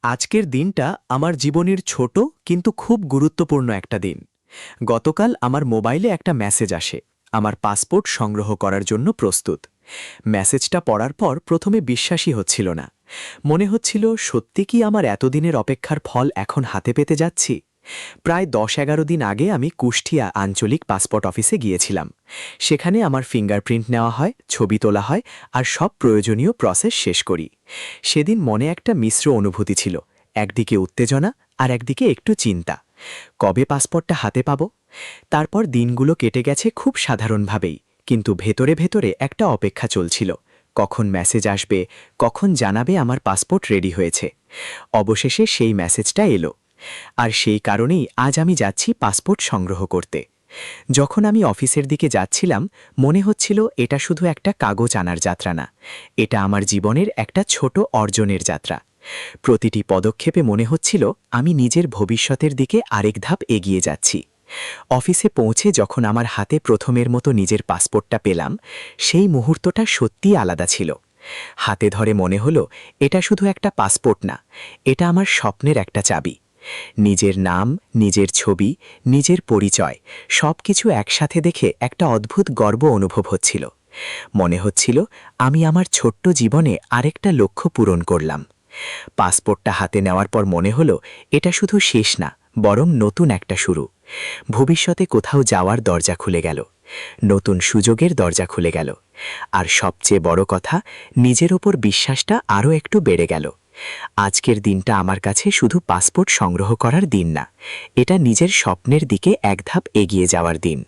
আজকের দিনটা আমার জীবনের ছোট কিন্তু খুব গুরুত্বপূর্ণ একটা দিন। গতকাল আমার মোবাইলে একটা মেসেজ আসে, আমার পাসপোর্ট সংগ্রহ করার জন্য প্রস্তুত। মেসেজটা পড়ার পর প্রথমে বিশ্বাসই হচ্ছিল না। মনে হচ্ছিল সত্যি কি আমার এতদিনের অপেক্ষার ফল এখন হাতে পেতে যাচ্ছি। প্রায় ১০-১১ দিন আগে আমি কুষ্টিয়া আঞ্চলিক পাসপোর্ট অফিসে গিয়েছিলাম। সেখানে আমার ফিঙ্গারপ্রিন্ট নেওয়া হয়, ছবি তোলা হয় আর সব প্রয়োজনীয় প্রসেস শেষ করি। সেদিন মনে একটা মিশ্র অনুভূতি ছিল, একদিকে উত্তেজনা আর একদিকে একটু চিন্তা। কবে পাসপোর্টটা হাতে পাব? তারপর দিনগুলো কেটে গেছে খুব সাধারণভাবেই, কিন্তু ভেতরে ভেতরে একটা অপেক্ষা চলছিল। কখন মেসেজ আসবে, কখন জানাবে আমার পাসপোর্ট রেডি হয়েছে। অবশেষে সেই মেসেজটা এলো। আর সেই কারণেই আজ আমি যাচ্ছি পাসপোর্ট সংগ্রহ করতে। যখন আমি অফিসের দিকে যাচ্ছিলাম, মনে হচ্ছিল এটা শুধু একটা কাগজ আনার যাত্রা না, এটা আমার জীবনের একটা ছোট অর্জনের যাত্রা। প্রতিটি পদক্ষেপে মনে হচ্ছিল আমি নিজের ভবিষ্যতের দিকে আরেক ধাপ এগিয়ে যাচ্ছি। অফিসে পৌঁছে যখন আমার হাতে প্রথমের মতো নিজের পাসপোর্টটা পেলাম, সেই মুহূর্তটা সত্যিই আলাদা ছিল। হাতে ধরে মনে হলো এটা শুধু একটা পাসপোর্ট না, এটা আমার স্বপ্নের একটা চাবি। নিজের নাম, নিজের ছবি, নিজের পরিচয় সবকিছু একসাথে দেখে একটা অদ্ভুত গর্ব অনুভব হচ্ছিল। মনে হচ্ছিল আমি আমার ছোট্ট জীবনে আরেকটা লক্ষ্য পূরণ করলাম। পাসপোর্টটা হাতে নেওয়ার পর মনে হলো এটা শুধু শেষ না, বরং নতুন একটা শুরু। ভবিষ্যতে কোথাও যাওয়ার দরজা খুলে গেল, নতুন সুযোগের দরজা খুলে গেল। আর সবচেয়ে বড় কথা, নিজের ওপর বিশ্বাসটা আরও একটু বেড়ে গেল। আজকের দিনটা আমার কাছে শুধু পাসপোর্ট সংগ্রহ করার দিন না, এটা নিজের স্বপ্নের দিকে এক ধাপ এগিয়ে যাওয়ার দিন।